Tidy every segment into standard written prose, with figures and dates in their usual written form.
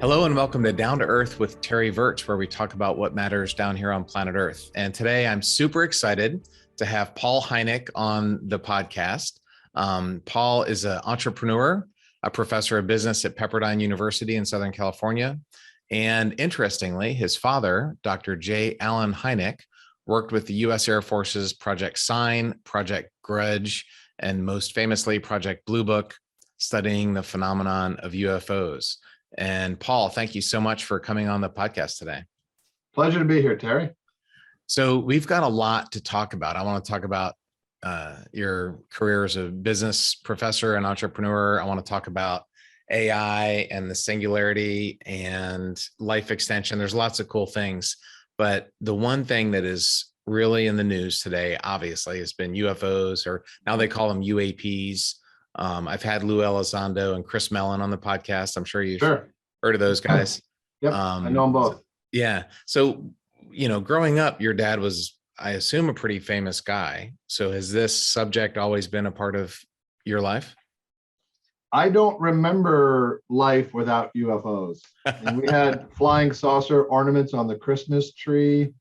Hello and welcome to Down to Earth with Terry Virts, where we talk about what matters down here on planet Earth. And today I'm super excited to have Paul Hynek on the podcast. Paul is an entrepreneur, a professor of business at Pepperdine University in Southern California. And interestingly, his father, Dr. J. Allen Hynek, worked with the U.S. Air Force's Project Sign, Project Grudge, and most famously, Project Blue Book, studying the phenomenon of UFOs. And Paul, thank you so much for coming on the podcast today. Pleasure to be here, Terry. So we've got a lot to talk about. I want to talk about your career as a business professor and entrepreneur. I want to talk about AI and the singularity and life extension. There's lots of cool things. But the one thing that is really in the news today, obviously, has been UFOs, or now they call them UAPs. I've had Lou Elizondo and Chris Mellon on the podcast. I'm sure you've heard of those guys. Yep, I know them both. Yeah. So, growing up, your dad was, I assume, a pretty famous guy. So has this subject always been a part of your life? I don't remember life without UFOs. And we had flying saucer ornaments on the Christmas tree,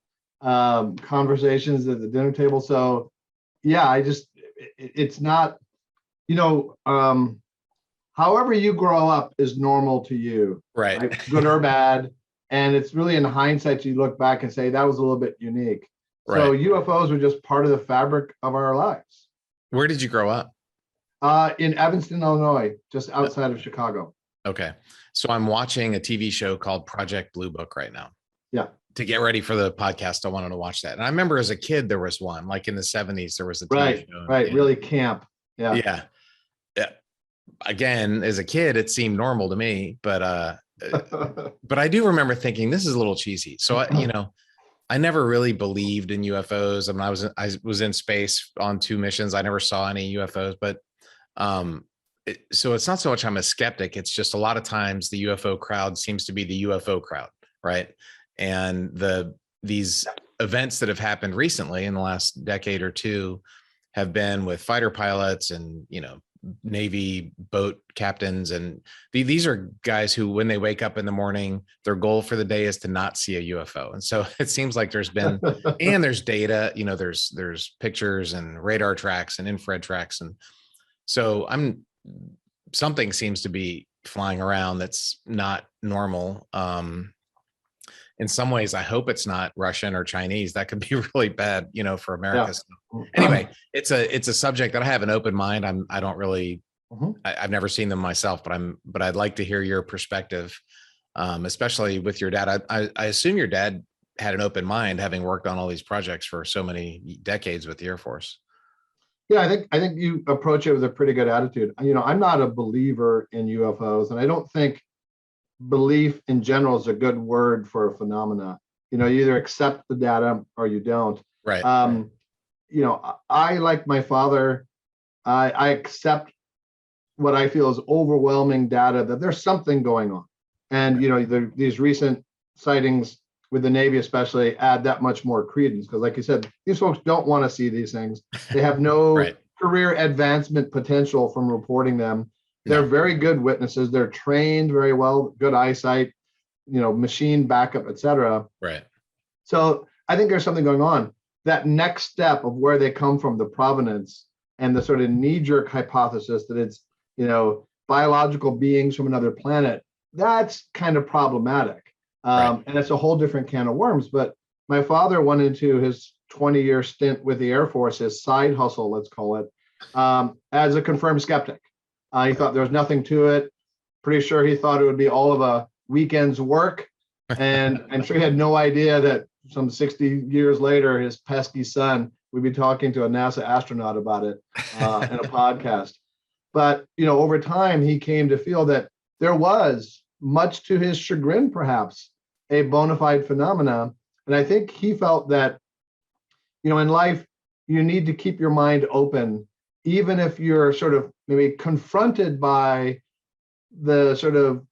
conversations at the dinner table. So yeah, it's not, however you grow up is normal to you, right? Good or bad. And it's really in hindsight, you look back and say that was a little bit unique. Right. So UFOs were just part of the fabric of our lives. Where did you grow up? In Evanston, Illinois, just outside of Chicago. Okay. So I'm watching a TV show called Project Blue Book right now. Yeah. To get ready for the podcast, I wanted to watch that. And I remember as a kid, there was one, like in the 70s, there was a TV show. Right. Really camp. Yeah. Yeah. Again, as a kid, it seemed normal to me, but I do remember thinking this is a little cheesy. So I never really believed in UFOs. I mean, I was in space on 2 missions. I never saw any UFOs, but so it's not so much I'm a skeptic. It's just a lot of times the UFO crowd seems to be the UFO crowd, right? And these events that have happened recently in the last decade or two have been with fighter pilots and Navy boat captains, and these are guys who, when they wake up in the morning, their goal for the day is to not see a UFO. And so it seems like there's been, and there's data, there's pictures and radar tracks and infrared tracks, and so something seems to be flying around that's not normal. In some ways, I hope it's not Russian or Chinese. That could be really bad, for America. Yeah. So anyway, it's a subject that I have an open mind. I don't really, I've never seen them myself, but I'd like to hear your perspective, especially with your dad. I assume your dad had an open mind, having worked on all these projects for so many decades with the Air Force. Yeah, I think you approach it with a pretty good attitude. I'm not a believer in UFOs, and I don't think belief in general is a good word for a phenomena. You either accept the data or you don't. Right. I, like my father, I accept what I feel is overwhelming data that there's something going on. And, these recent sightings with the Navy especially add that much more credence, because like you said, these folks don't want to see these things. They have no career advancement potential from reporting them. They're very good witnesses. They're trained very well, good eyesight, machine backup, et cetera. Right. So I think there's something going on. That next step of where they come from, the provenance, and the sort of knee-jerk hypothesis that it's, biological beings from another planet, that's kind of problematic. And it's a whole different can of worms. But my father went into his 20-year stint with the Air Force, his side hustle, let's call it, as a confirmed skeptic. He thought there was nothing to it. Pretty sure he thought it would be all of a weekend's work. And I'm sure he had no idea that some 60 years later, his pesky son would be talking to a NASA astronaut about it in a podcast. But, over time, he came to feel that there was, much to his chagrin, perhaps, a bona fide phenomena. And I think he felt that, in life, you need to keep your mind open, even if you're sort of maybe confronted by the sort of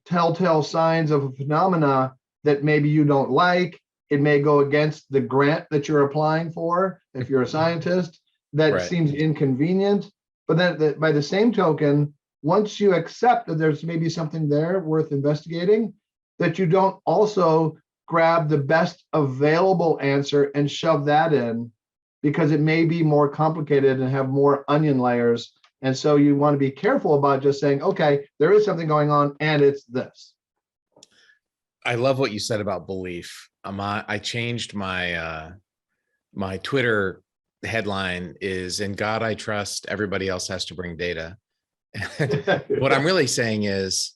telltale signs of a phenomena that maybe you don't like. It may go against the grant that you're applying for if you're a scientist. That seems inconvenient. But then by the same token, once you accept that there's maybe something there worth investigating, that you don't also grab the best available answer and shove that in, because it may be more complicated and have more onion layers. And so you want to be careful about just saying, okay, there is something going on and it's this. I love what you said about belief. I changed my my Twitter headline is "In God I trust, everybody else has to bring data." What I'm really saying is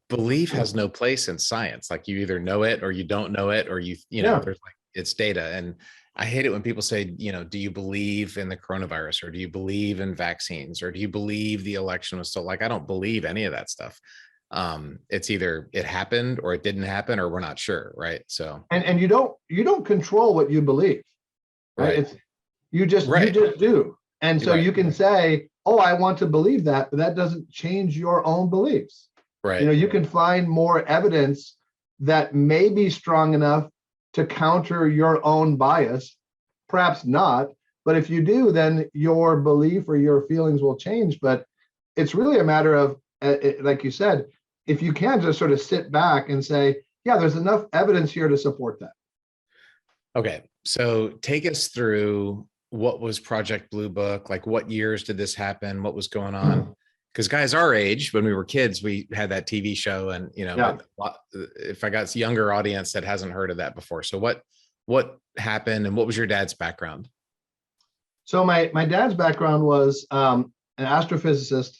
belief has no place in science. Like, you either know it or you don't know it, or you know, there's like, it's data. And I hate it when people say, you know, do you believe in the coronavirus, or do you believe in vaccines, or do you believe the election was so, like, I don't believe any of that stuff. It's either it happened or it didn't happen, or we're not sure. Right. So, and you don't control what you believe. Right. It's you just do. And so you can say, oh, I want to believe that, but that doesn't change your own beliefs. Right. You know, you can find more evidence that may be strong enough to counter your own bias, perhaps not. But if you do, then your belief or your feelings will change. But it's really a matter of, like you said, if you can just sort of sit back and say, yeah, there's enough evidence here to support that. Okay. So take us through, what was Project Blue Book? Like, what years did this happen? What was going on? Because guys our age, when we were kids, we had that TV show, and, you know, if I got a younger audience that hasn't heard of that before. So what happened, and what was your dad's background? So my dad's background was an astrophysicist,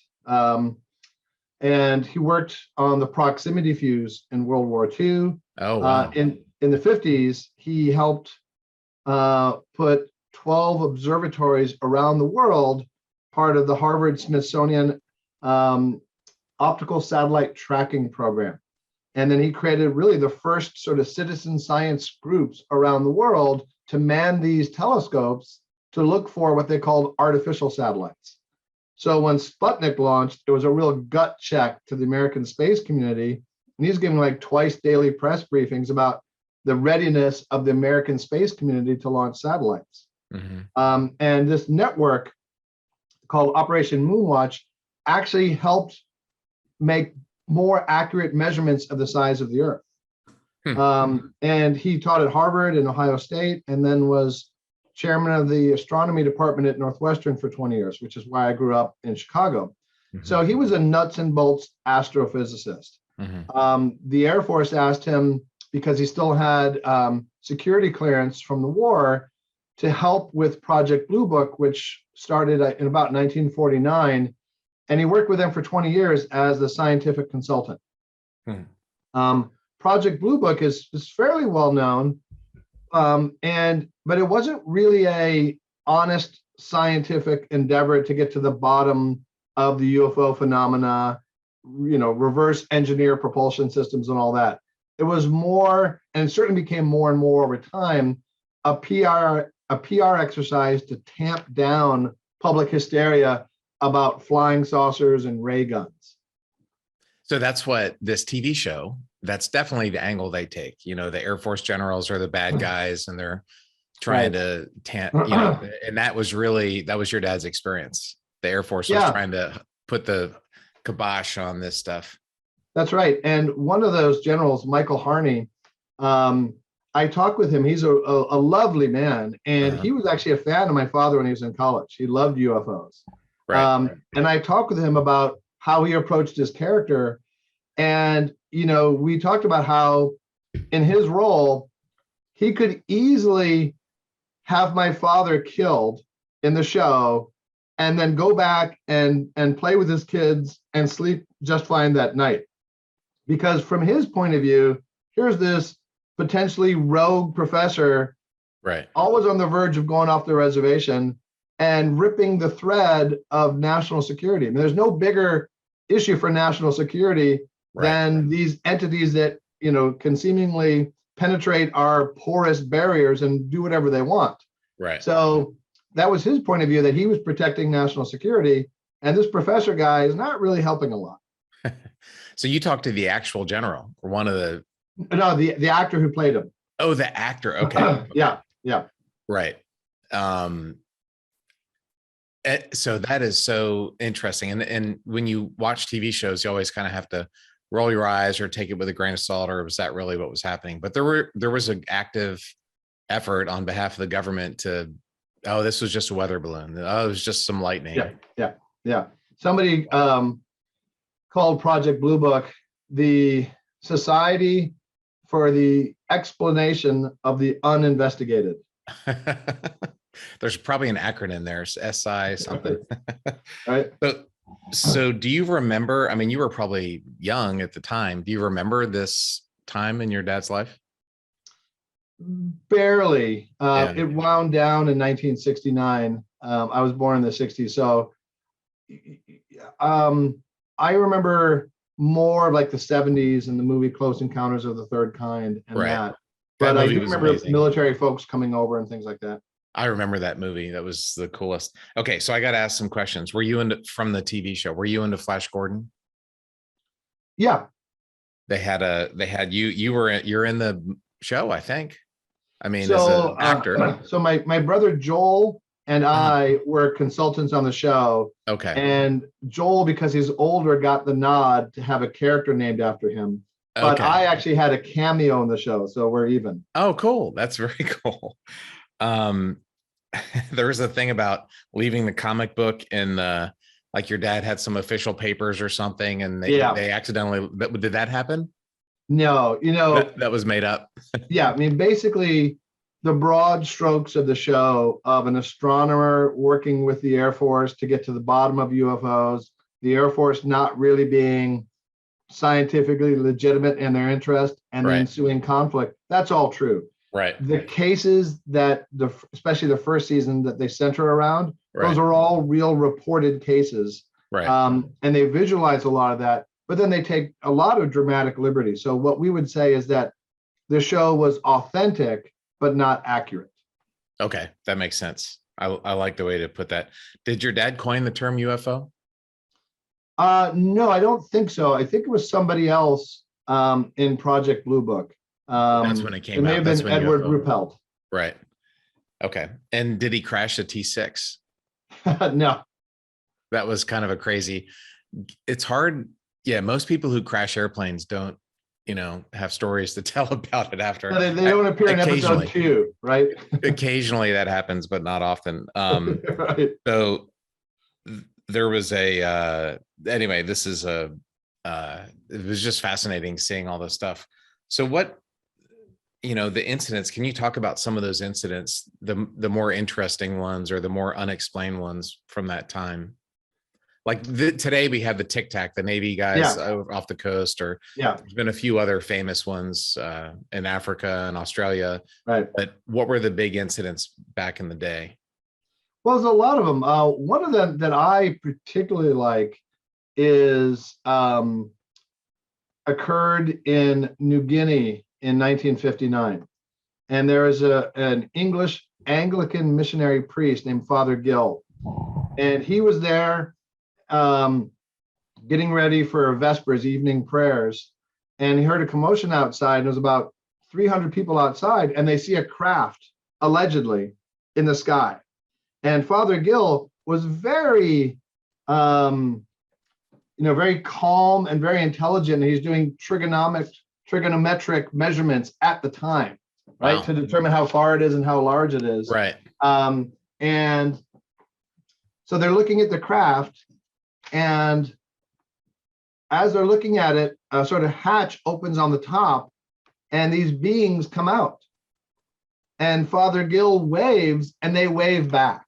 and he worked on the proximity fuse in World War II. Oh, wow. In the 50s, he helped put 12 observatories around the world, part of the Harvard-Smithsonian optical satellite tracking program. And then he created really the first sort of citizen science groups around the world to man these telescopes to look for what they called artificial satellites. So when Sputnik launched, it was a real gut check to the American space community. And he's giving like twice daily press briefings about the readiness of the American space community to launch satellites. And this network called Operation Moonwatch actually helped make more accurate measurements of the size of the Earth. And he taught at Harvard and Ohio State, and then was chairman of the astronomy department at Northwestern for 20 years, which is why I grew up in Chicago. So he was a nuts and bolts astrophysicist. The Air Force asked him, because he still had security clearance from the war, to help with Project Blue Book, which started in about 1949. And he worked with them for 20 years as the scientific consultant. Project Blue Book is fairly well known, but it wasn't really a honest scientific endeavor to get to the bottom of the UFO phenomena, you know, reverse engineer propulsion systems and all that. It was more, and it certainly became more and more over time, a PR exercise to tamp down public hysteria about flying saucers and ray guns. So that's what this TV show, that's definitely the angle they take. You know, the Air Force generals are the bad guys, and they're trying to, you know, and that was your dad's experience. The Air Force was trying to put the kibosh on this stuff. That's right. And one of those generals, Michael Harney, I talked with him. He's a lovely man. And he was actually a fan of my father when he was in college. He loved UFOs. And I talked with him about how he approached his character. And, you know, we talked about how in his role, he could easily have my father killed in the show and then go back and play with his kids and sleep just fine that night. Because from his point of view, here's this potentially rogue professor, always on the verge of going off the reservation and ripping the thread of national security. I mean, there's no bigger issue for national security than these entities that, you know, can seemingly penetrate our porous barriers and do whatever they want. So that was his point of view, that he was protecting national security, and this professor guy is not really helping a lot. So you talked to the actual general, or one of the... No, the actor who played him. Oh, the actor. Okay. Yeah. Right. And So that is so interesting. And when you watch TV shows, you always kind of have to roll your eyes or take it with a grain of salt, or was that really what was happening? But there was an active effort on behalf of the government to, oh, this was just a weather balloon. Oh, it was just some lightning. Yeah. Somebody called Project Blue Book the Society for the Explanation of the Uninvestigated. There's probably an acronym there, SI something. Right. So do you remember, I mean, you were probably young at the time. Do you remember this time in your dad's life? Barely. Yeah. It wound down in 1969. I was born in the 60s. So I remember more of like the 70s and the movie Close Encounters of the Third Kind and that. But I do remember military folks coming over and things like that. I remember that movie. That was the coolest. Okay, so I got to ask some questions. Were you from the TV show? Were you into Flash Gordon? Yeah. They had you're in the show, I think. I mean, so, as an actor. So my brother Joel and I were consultants on the show. Okay. And Joel, because he's older, got the nod to have a character named after him. But I actually had a cameo in the show, so we're even. Oh, cool. That's very cool. There was a thing about leaving the comic book in like your dad had some official papers or something, and they accidentally, did that happen? No, that was made up. Yeah, I mean, basically the broad strokes of the show of an astronomer working with the Air Force to get to the bottom of UFOs, the Air Force not really being scientifically legitimate in their interest, and the ensuing conflict. That's all true. Right. The cases that especially the first season that they center around, those are all real reported cases. Right. And they visualize a lot of that, but then they take a lot of dramatic liberty. So what we would say is that the show was authentic, but not accurate. Okay. That makes sense. I like the way to put that. Did your dad coin the term UFO? No, I don't think so. I think it was somebody else in Project Blue Book. That's when it came out. It may have been Edward Ruppelt. Right. Okay. And did he crash a T6? No. That was kind of a crazy. It's hard. Yeah. Most people who crash airplanes don't, have stories to tell about it after. No, they don't appear in episode 2, right? Occasionally that happens, but not often. Right. So there was anyway, this is it was just fascinating seeing all this stuff. So what, the incidents, can you talk about some of those incidents, the more interesting ones or the more unexplained ones from that time? Like today we have the Tic Tac, the Navy guys off the coast, or there's been a few other famous ones in Africa and Australia. Right. But what were the big incidents back in the day? Well, there's a lot of them. One of them that I particularly like is occurred in New Guinea in 1959. And there is an English Anglican missionary priest named Father Gill. And he was there getting ready for Vespers evening prayers. And he heard a commotion outside. And there was about 300 people outside, and they see a craft, allegedly, in the sky. And Father Gill was very, very calm and very intelligent. He's doing trigonometric measurements at the time, right? Wow. To determine how far it is and how large it is. Right. And so they're looking at the craft, and as they're looking at it, a sort of hatch opens on the top, and these beings come out. And Father Gill waves, and they wave back.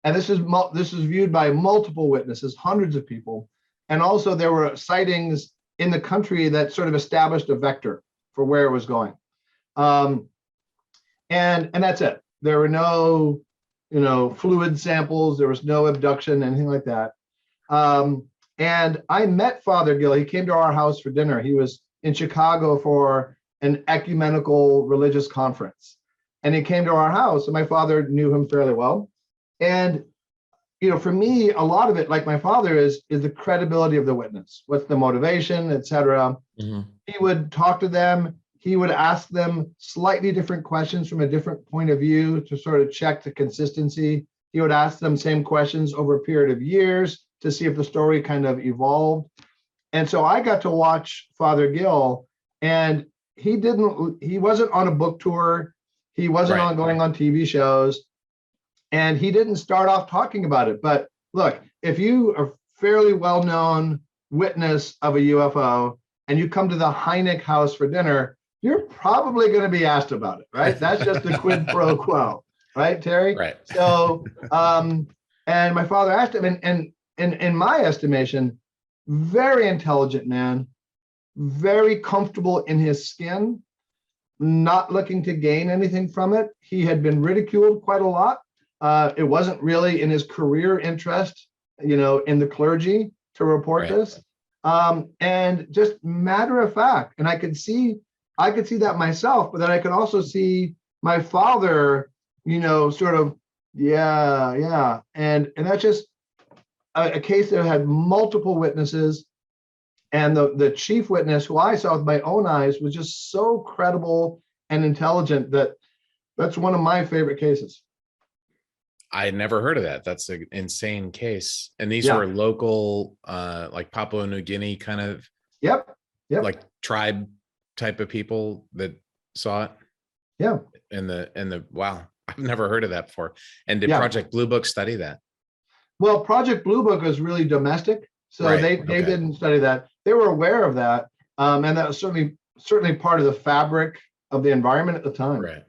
And this is viewed by multiple witnesses, hundreds of people. And also there were sightings in the country that sort of established a vector for where it was going. And that's it. There were no, fluid samples. There was no abduction, anything like that. And I met Father Gill. He came to our house for dinner. He was in Chicago for an ecumenical religious conference. And he came to our house, and my father knew him fairly well. And, for me, a lot of it, like my father, is the credibility of the witness. What's the motivation, et cetera. Mm-hmm. He would talk to them. He would ask them slightly different questions from a different point of view to sort of check the consistency. He would ask them same questions over a period of years to see if the story kind of evolved. And so I got to watch Father Gill, and he wasn't on a book tour. He wasn't Right. going on TV shows, and he didn't start off talking about it. But look, if you are fairly well-known witness of a UFO and you come to the Hynek house for dinner, you're probably going to be asked about it, right? That's just the quid pro quo, right, Terry? Right. So, and my father asked him, and in my estimation, very intelligent man, very comfortable in his skin, not looking to gain anything from it. He had been ridiculed quite a lot. It wasn't really in his career interest, in the clergy to report this. And just matter of fact, and I could see that myself, but then I could also see my father, sort of, yeah. And that's just a case that had multiple witnesses. And the chief witness, who I saw with my own eyes, was just so credible and intelligent that's one of my favorite cases. I had never heard of that. That's an insane case. And these were local, like Papua New Guinea kind of, Yep. like tribe type of people that saw it. Yeah. And the wow, I've never heard of that before. And did Project Blue Book study that? Well, Project Blue Book was really domestic, so they didn't study that. They were aware of that, and that was certainly part of the fabric of the environment at the time. Right.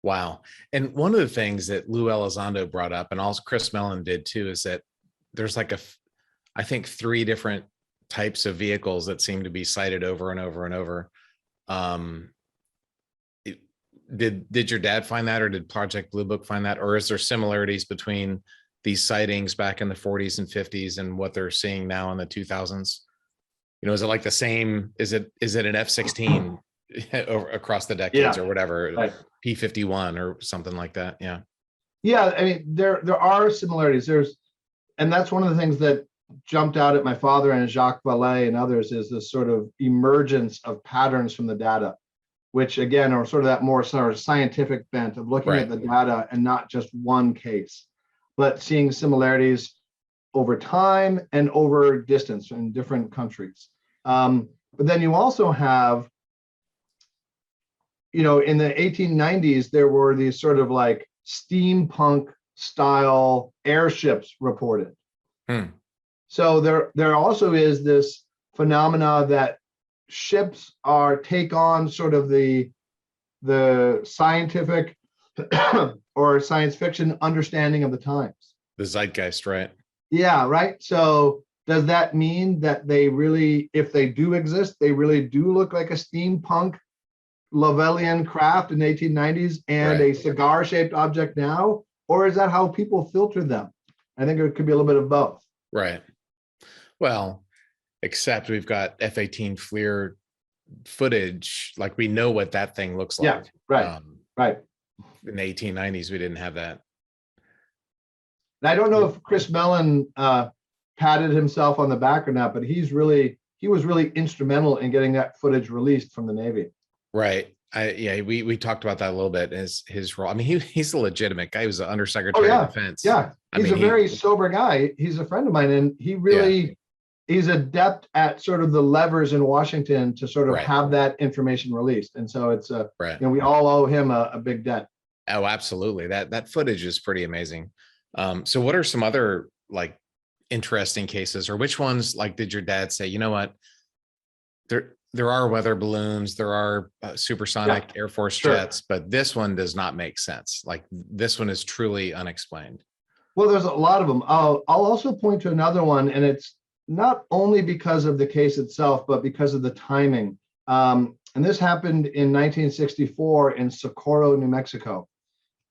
Wow. And one of the things that Lou Elizondo brought up, and also Chris Mellon did too, is that there's like I think 3 different types of vehicles that seem to be cited over and over and over. Did your dad find that, or did Project Blue Book find that, or is there similarities between these sightings back in the 40s and 50s and what they're seeing now in the 2000s? Is it like the same? Is it an F-16 across the decades or whatever, right. P-51 or something like that? Yeah. I mean, there are similarities. And that's one of the things that jumped out at my father and Jacques Vallée and others, is this sort of emergence of patterns from the data, which again are sort of that more sort of scientific bent of looking at the data and not just one case, but seeing similarities over time and over distance in different countries. But then you also have, in the 1890s, there were these sort of like steampunk style airships reported. So there also is this phenomena that ships take on sort of the scientific or science fiction understanding of the times. The zeitgeist, right? Yeah, right. So does that mean that they really, if they do exist, they really do look like a steampunk Lavelian craft in the 1890s and a cigar-shaped object now? Or is that how people filter them? I think it could be a little bit of both. Right. Well, except we've got F-18 FLIR footage, like we know what that thing looks like. Yeah, right. In the 1890s, we didn't have that. And I don't know if Chris Mellon patted himself on the back or not, but he was really instrumental in getting that footage released from the Navy. Right. We talked about that a little bit as his role. I mean, he's a legitimate guy. He was the undersecretary of defense. Yeah. He's a very sober guy. He's a friend of mine, and he really he's adept at sort of the levers in Washington to sort of have that information released. And so it's we all owe him a big debt. Oh, absolutely. That footage is pretty amazing. So what are some other like interesting cases, or which ones, like, did your dad say, you know what, there are weather balloons, there are supersonic Air Force jets, but this one does not make sense. Like, this one is truly unexplained. Well, there's a lot of them. I'll also point to another one, and it's not only because of the case itself, but because of the timing. And this happened in 1964 in Socorro, New Mexico.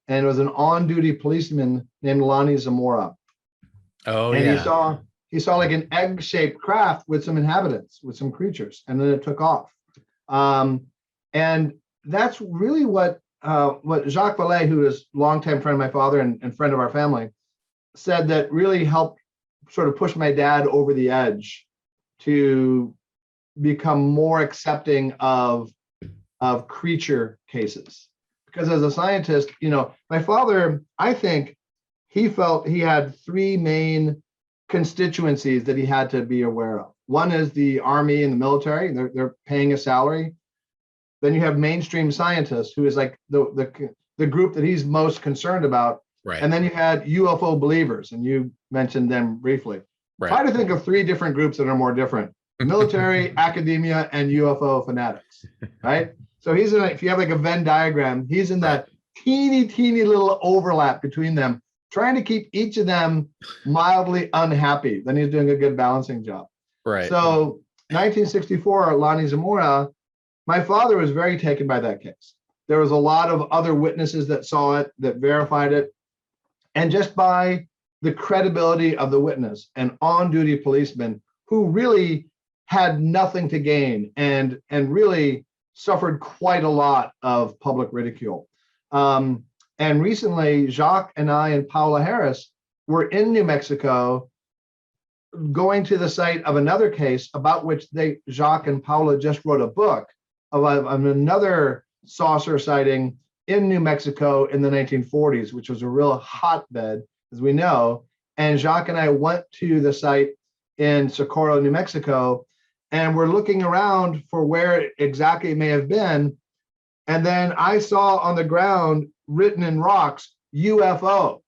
And it was an on-duty policeman named Lonnie Zamora. Oh, and he saw like an egg-shaped craft with some inhabitants, with some creatures, and then it took off. And that's really what Jacques Vallée, who is a longtime friend of my father and friend of our family, said that really helped sort of push my dad over the edge to become more accepting of creature cases. Because as a scientist, my father, I think, he felt he had three main constituencies that he had to be aware of. One is the army and the military, and they're paying a salary. Then you have mainstream scientists, who is like the group that he's most concerned about. Right. And then you had UFO believers, and you mentioned them briefly. Right. Try to think of three different groups that are more different: military, academia, and UFO fanatics, right? So he's in, if you have like a Venn diagram, he's in that teeny little overlap between them, trying to keep each of them mildly unhappy. Then he's doing a good balancing job. Right. So 1964, Lonnie Zamora, my father was very taken by that case. There was a lot of other witnesses that saw it, that verified it. And just by the credibility of the witness, an on-duty policeman who really had nothing to gain and really suffered quite a lot of public ridicule. And recently, Jacques and I and Paula Harris were in New Mexico, going to the site of another case about which Jacques and Paula just wrote a book of another saucer sighting in New Mexico in the 1940s, which was a real hotbed, as we know. And Jacques and I went to the site in Socorro, New Mexico, and we're looking around for where exactly it may have been. And then I saw on the ground, written in rocks, UFO.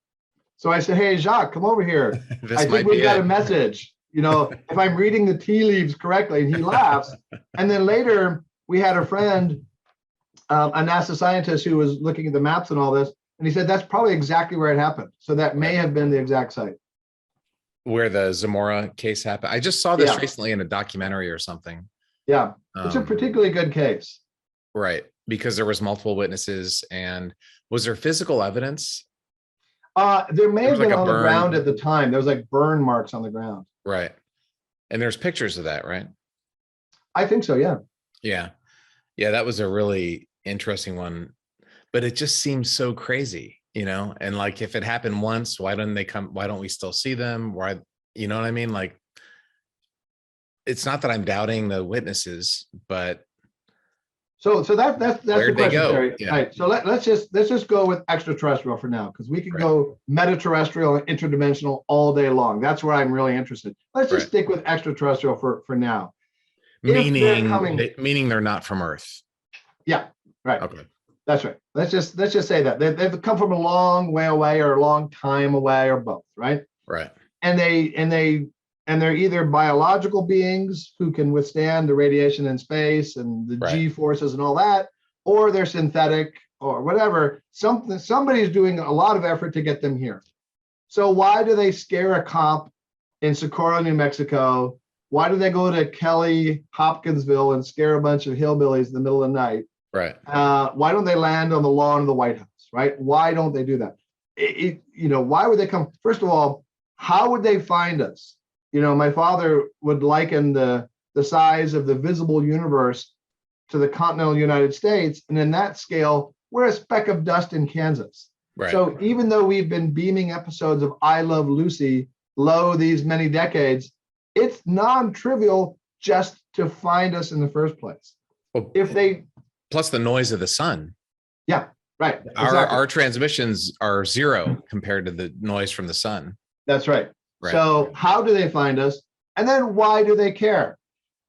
So I said, hey, Jacques, come over here. I think we've got a message, if I'm reading the tea leaves correctly. And he laughs. And then later we had a friend, a NASA scientist, who was looking at the maps and all this. And he said, that's probably exactly where it happened. So that may have been the exact site. Where the Zamora case happened. I just saw this recently in a documentary or something. Yeah, it's a particularly good case. Right, because there was multiple witnesses. And was there physical evidence? There may have been on the ground at the time. There was like burn marks on the ground. Right. And there's pictures of that, right? I think so, yeah. Yeah. Yeah, that was a really interesting one. But it just seems so crazy, and like, if it happened once, why don't they come? Why don't we still see them? Why, you know what I mean? Like, it's not that I'm doubting the witnesses, but so that's where'd the they question, go? Terry. Yeah. All right, so let's just go with extraterrestrial for now, because we could go metaterrestrial and interdimensional all day long. That's where I'm really interested. Let's just stick with extraterrestrial for now. Meaning they're not from Earth. Yeah, right. Okay. That's right. Let's just say that they've come from a long way away, or a long time away, or both, right? Right. And they're either biological beings who can withstand the radiation in space and the G forces and all that, or they're synthetic or whatever. Somebody's doing a lot of effort to get them here. So why do they scare a cop in Socorro, New Mexico? Why do they go to Kelly Hopkinsville and scare a bunch of hillbillies in the middle of the night? Right. Why don't they land on the lawn of the White House, right? Why don't they do that? Why would they come? First of all, how would they find us? My father would liken the size of the visible universe to the continental United States. And in that scale, we're a speck of dust in Kansas. Right. So even though we've been beaming episodes of I Love Lucy these many decades, it's non-trivial just to find us in the first place. Well, plus the noise of the sun. Yeah, right. Our transmissions are zero compared to the noise from the sun. That's right. So how do they find us? And then why do they care?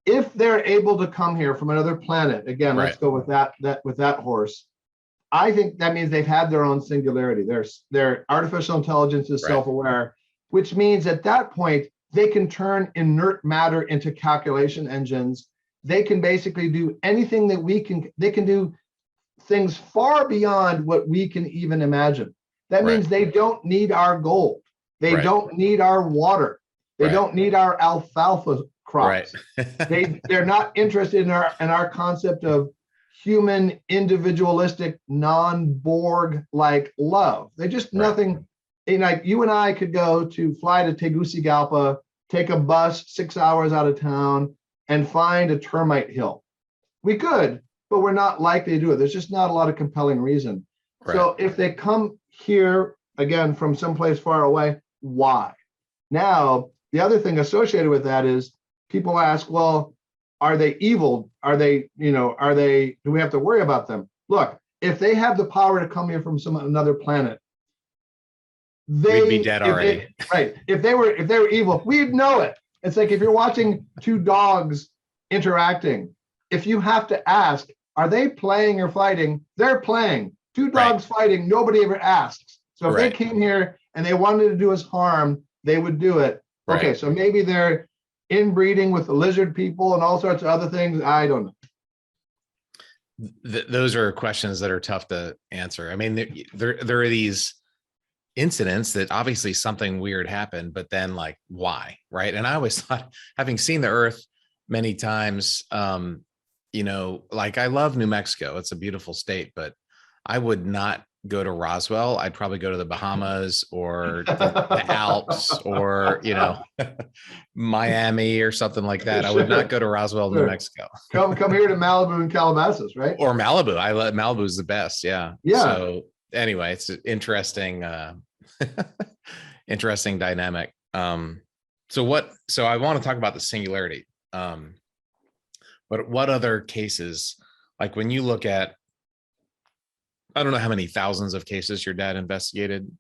If they're able to come here from another planet, again, let's go with that horse. I think that means they've had their own singularity. Their artificial intelligence is self-aware, which means at that point, they can turn inert matter into calculation engines. They can basically do anything that we can. They can do things far beyond what we can even imagine. That means they don't need our gold. They don't need our water. They don't need our alfalfa crops. They're not interested in our concept of human, individualistic, non-Borg like love. They're just nothing. Like you and I could fly to Tegucigalpa, take a bus 6 hours out of town, and find a termite hill. We could, but we're not likely to do it. There's just not a lot of compelling reason. So if they come here, again, from someplace far away, why? Now, the other thing associated with that is people ask, well, are they evil? Do we have to worry about them? Look, if they have the power to come here from another planet, We'd be dead already. If they were evil, we'd know it. It's like if you're watching two dogs interacting, if you have to ask, are they playing or fighting? They're playing. Two dogs fighting, nobody ever asks. So if they came here and they wanted to do us harm, they would do it. Okay, so maybe they're inbreeding with the lizard people and all sorts of other things. I don't know. Those are questions that are tough to answer. I mean, there are these incidents that obviously something weird happened, but then like, why? Right. And I always thought, having seen the earth many times, you know, like I love New Mexico. It's a beautiful state, but I would not go to Roswell. I'd probably go to the Bahamas or the Alps or, you know, Miami or something like that. I would not go to Roswell, New Mexico. Come here to Malibu and Calabasas, right? Or Malibu. Malibu's the best. Yeah. Yeah. So anyway, it's an interesting, interesting dynamic. So I want to talk about the singularity. But what other cases, like when you look at, I don't know how many thousands of cases your dad investigated.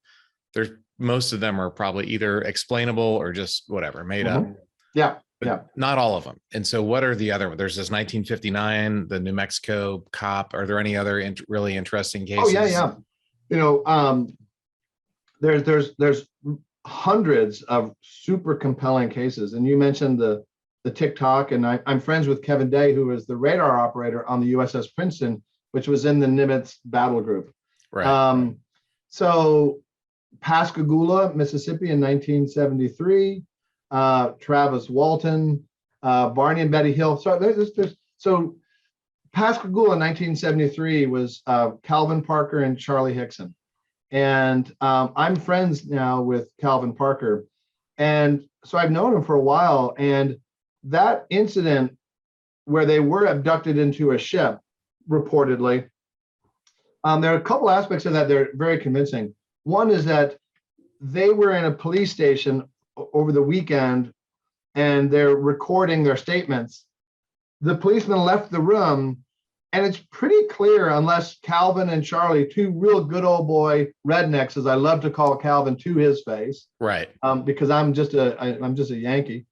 Most of them are probably either explainable or just whatever, made up. Yeah. But not all of them. And so what are the other, there's this 1959, the New Mexico cop. Are there any other really interesting cases? Oh yeah. You know, there's hundreds of super compelling cases. And you mentioned the TikTok, and I'm friends with Kevin Day, who is the radar operator on the USS Princeton, which was in the Nimitz battle group. Right. So Pascagoula, Mississippi in 1973, Travis Walton, Barney and Betty Hill. So Pascagoula in 1973 was Calvin Parker and Charlie Hickson. And I'm friends now with Calvin Parker. And so I've known him for a while. And that incident where they were abducted into a ship, reportedly, there are a couple aspects of that that are very convincing. One is that they were in a police station over the weekend and they're recording their statements. The policeman left the room, and it's pretty clear, unless Calvin and Charlie, two real good old boy rednecks, as I love to call Calvin to his face, right? Because I'm just a Yankee.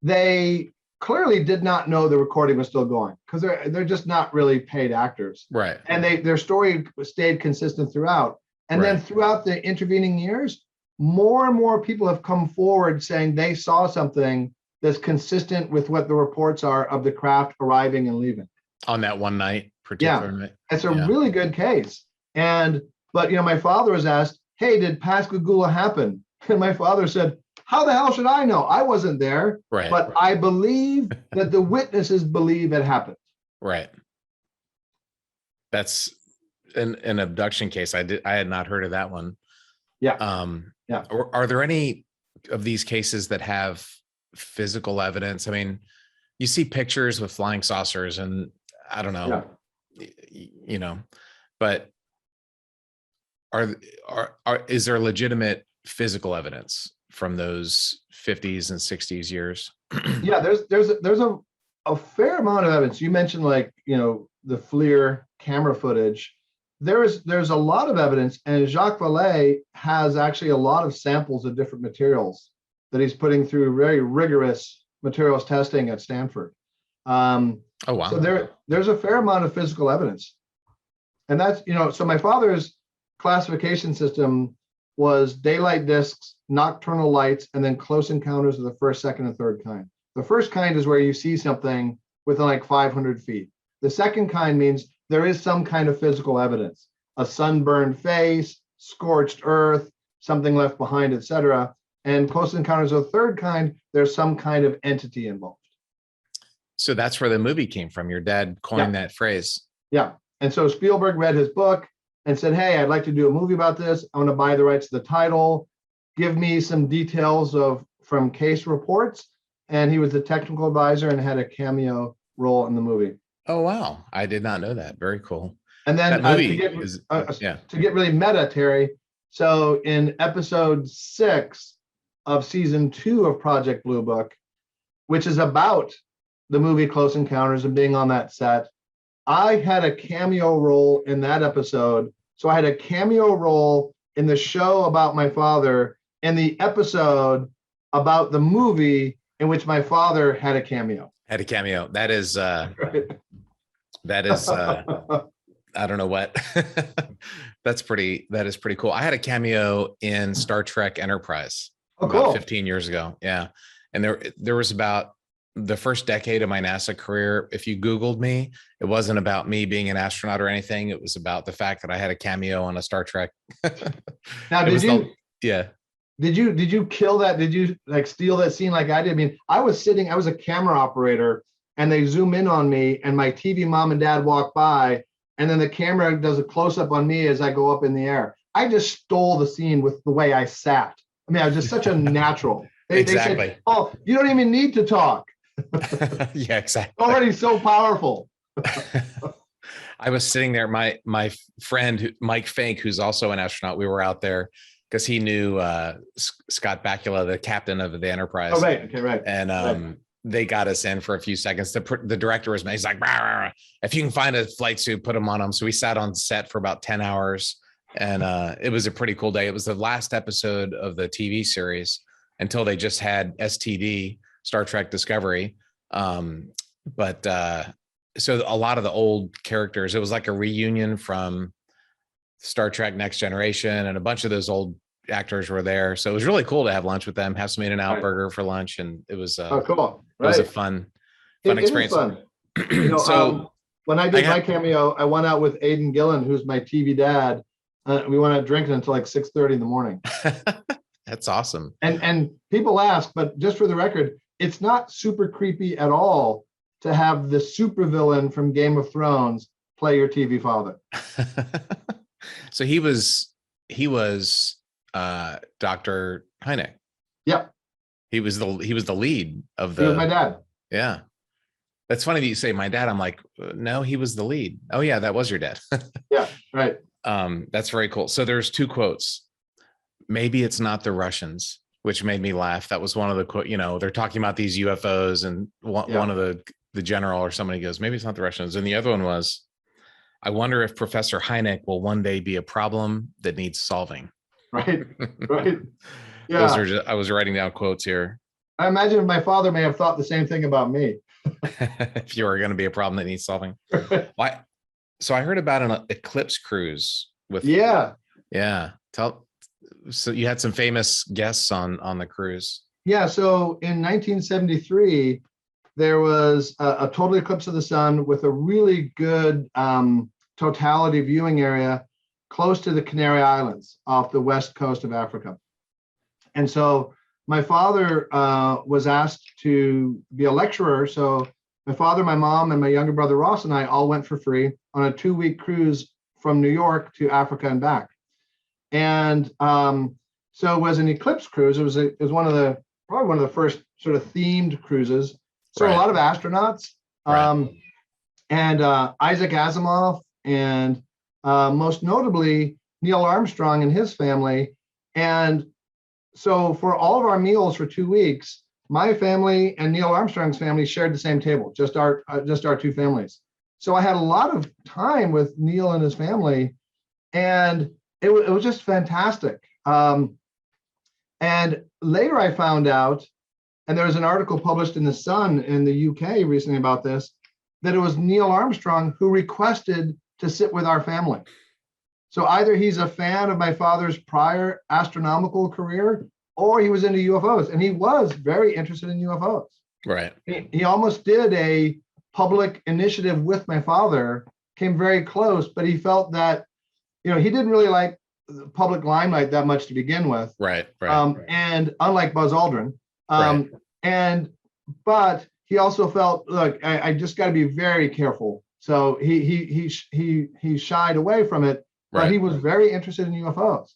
They clearly did not know the recording was still going, because they're just not really paid actors, right? And their story stayed consistent throughout. And then throughout the intervening years, more and more people have come forward saying they saw something that's consistent with what the reports are of the craft arriving and leaving on that one night, night. It's a really good case. But you know, my father was asked, "Hey, did Pascagoula happen?" And my father said, "How the hell should I know? I wasn't there, but I believe that the witnesses believe it happened." Right. That's an abduction case. I had not heard of that one. Yeah. Are there any of these cases that have physical evidence? I mean, you see pictures with flying saucers, and I don't know, you know, but is there legitimate physical evidence from those 50s and 60s years? Yeah, there's a fair amount of evidence. You mentioned, like, you know, the FLIR camera footage. There's a lot of evidence, and Jacques Vallée has actually a lot of samples of different materials that he's putting through very rigorous materials testing at Stanford. Oh wow! So there's a fair amount of physical evidence, and that's, you know, so my father's classification system was daylight discs, nocturnal lights, and then close encounters of the first, second, and third kind. The first kind is where you see something within like 500 feet. The second kind means there is some kind of physical evidence, a sunburned face, scorched earth, something left behind, etc. And close encounters of the third kind, there's some kind of entity involved. So that's where the movie came from. Your dad coined that phrase. Yeah. And so Spielberg read his book and said, "Hey, I'd like to do a movie about this. I want to buy the rights to the title. Give me some details from case reports." And he was the technical advisor and had a cameo role in the movie. Oh, wow. I did not know that. Very cool. And then to get really meta, Terry, so in episode 6 of season 2 of Project Blue Book, which is about the movie Close Encounters and being on that set, I had a cameo role in that episode. So I had a cameo role in the show about my father and the episode about the movie in which my father had a cameo. Had a cameo. That is Right. that is I don't know what. That is pretty cool. I had a cameo in Star Trek Enterprise about Cool. 15 years ago. Yeah. And there was about the first decade of my NASA career. If you Googled me, it wasn't about me being an astronaut or anything. It was about the fact that I had a cameo on a Star Trek. Now, did you kill that? Did you like steal that scene like I did? I mean, I was a camera operator, and they zoom in on me, and my TV mom and dad walk by, and then the camera does a close up on me as I go up in the air. I just stole the scene with the way I sat. I mean, I was just such a natural. Exactly. They said, "Oh, you don't even need to talk." Yeah, exactly. Already so powerful. I was sitting there. My friend Mike Fink, who's also an astronaut, we were out there because he knew Scott Bakula, the captain of the Enterprise. Oh, right. Okay, right. And right. They got us in for a few seconds. The director was, he's like, rah, rah, rah. If you can find a flight suit, put them on them. So we sat on set for about 10 hours, and it was a pretty cool day. It was the last episode of the TV series until they just had STD, Star Trek Discovery. So a lot of the old characters, it was like a reunion from Star Trek Next Generation, and a bunch of those old actors were there. So it was really cool to have lunch with them, have some In-N-Out burger for lunch. And it was, cool. Right. It was a fun experience. Fun. So when I did my cameo, I went out with Aidan Gillen, who's my TV dad. We went out drinking until like 6:30 in the morning. That's awesome. And people ask, but just for the record, it's not super creepy at all to have the supervillain from Game of Thrones play your TV father. So he was Dr. Hynek. Yep. He was the lead of the. He was my dad. Yeah. That's funny that you say my dad. I'm like, no, he was the lead. Oh yeah, that was your dad. Yeah, right. That's very cool. So there's two quotes. Maybe it's not the Russians, which made me laugh. That was one of the quote, they're talking about these UFOs, and one of the general or somebody goes, maybe it's not the Russians. And the other one was, I wonder if Professor Hynek will one day be a problem that needs solving. Right. Right. Yeah. I was writing down quotes here. I imagine my father may have thought the same thing about me. If you were going to be a problem that needs solving. Why? So I heard about an eclipse cruise with. Yeah. So you had some famous guests on the cruise. Yeah. So in 1973, there was a total eclipse of the sun with a really good totality viewing area close to the Canary Islands off the west coast of Africa. And so my father was asked to be a lecturer. So my father, my mom, and my younger brother Ross and I all went for free on a 2-week cruise from New York to Africa and back. And so it was an eclipse cruise. It was probably one of the first sort of themed cruises. So a lot of astronauts, and Isaac Asimov, and most notably Neil Armstrong and his family. And so for all of our meals for 2 weeks, my family and Neil Armstrong's family shared the same table, just our two families. So I had a lot of time with Neil and his family, and it was just fantastic. And later I found out, and there was an article published in The Sun in the UK recently about this, that it was Neil Armstrong who requested to sit with our family. So either he's a fan of my father's prior astronomical career, or he was into UFOs, and he was very interested in UFOs. Right. He almost did a public initiative with my father, came very close, but he felt that, he didn't really like the public limelight that much to begin with. Right. And unlike Buzz Aldrin, but he also felt, look, I just got to be very careful. So he shied away from it, but he was very interested in UFOs.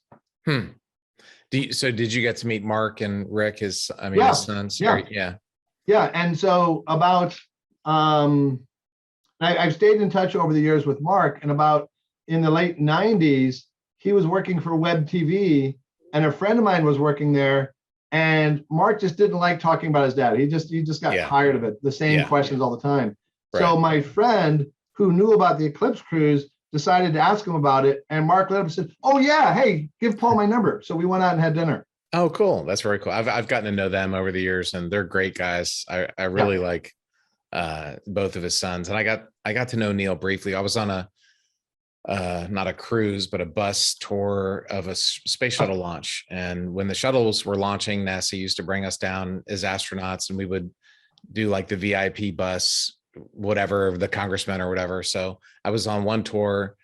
So did you get to meet Mark and Rick, his sons? Yeah. And so about, I've stayed in touch over the years with Mark, and about in the late 90s, he was working for Web TV, and a friend of mine was working there, and Mark just didn't like talking about his dad. He just got tired of it, the same questions all the time. So my friend, who knew about the eclipse cruise, decided to ask him about it. And Mark let him said, "Oh yeah, hey, give Paul my number." So we went out and had dinner. Oh, cool. That's very cool. I've gotten to know them over the years, and they're great guys. I really like both of his sons, and I got to know Neil briefly. I was on a not a cruise, but a bus tour of a space shuttle launch. And when the shuttles were launching, NASA used to bring us down as astronauts, and we would do like the VIP bus, whatever, the congressman or whatever. So I was on one tour,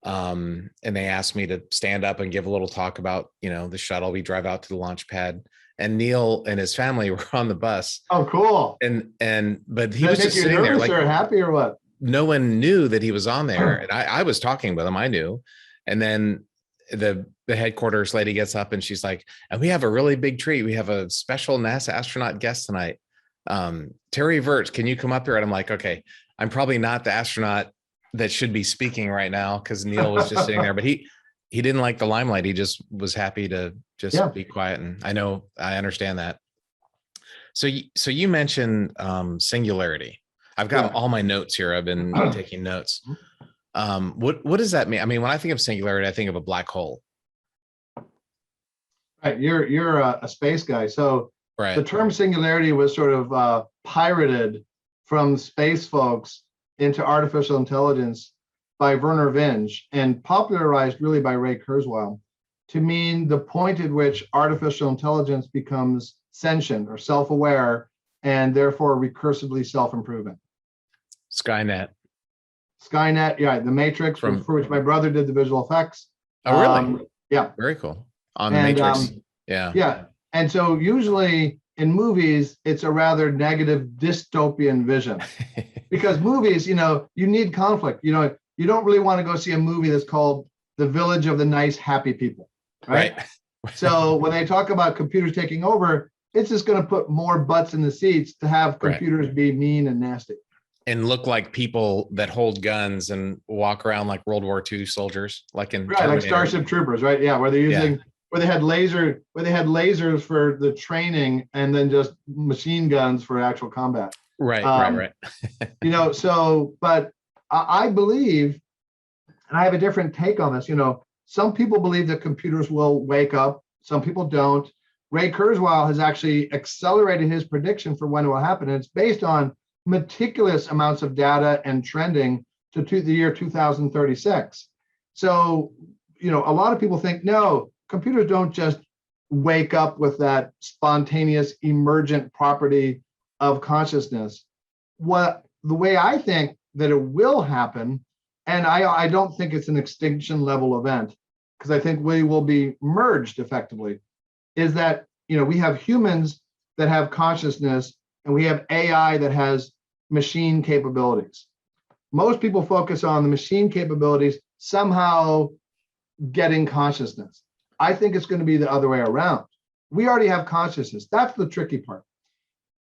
and they asked me to stand up and give a little talk about, the shuttle. We drive out to the launch pad, and Neil and his family were on the bus. Oh, cool. But he was just sitting there, like, or happy or what? No one knew that he was on there, and I was talking with him. I knew. And then the headquarters lady gets up and she's like, "And we have a really big treat. We have a special NASA astronaut guest tonight. Terry Virts, can you come up here?" And I'm like, okay, I'm probably not the astronaut that should be speaking right now, because Neil was just sitting there, but he didn't like the limelight. He just was happy to just be quiet. And I understand that. So you mentioned singularity. I've got all my notes here. I've been taking notes. What does that mean? I mean, when I think of singularity, I think of a black hole. Right. You're a space guy. So right. The term singularity was sort of pirated from space folks into artificial intelligence by Werner Vinge and popularized really by Ray Kurzweil to mean the point at which artificial intelligence becomes sentient or self-aware and therefore recursively self-improving. Skynet, yeah, The Matrix, for which my brother did the visual effects. Oh, really? Yeah. Very cool. On The Matrix. Yeah. And so usually in movies, it's a rather negative dystopian vision because movies, you need conflict. You don't really want to go see a movie that's called The Village of the Nice, Happy People, right? So when they talk about computers taking over, it's just going to put more butts in the seats to have computers be mean and nasty. And look like people that hold guns and walk around like World War II soldiers, like in like Starship Troopers, right? Yeah, where they're using where they had lasers for the training and then just machine guns for actual combat. Right. So but I believe, and I have a different take on this. Some people believe that computers will wake up. Some people don't. Ray Kurzweil has actually accelerated his prediction for when it will happen. And it's based on meticulous amounts of data and trending to the year 2036. So, a lot of people think, no, computers don't just wake up with that spontaneous emergent property of consciousness. The way I think that it will happen, and I don't think it's an extinction level event, because I think we will be merged effectively, is that, we have humans that have consciousness and we have AI that has machine capabilities. Most people focus on the machine capabilities somehow getting consciousness. I think it's going to be the other way around. We already have consciousness. That's the tricky part.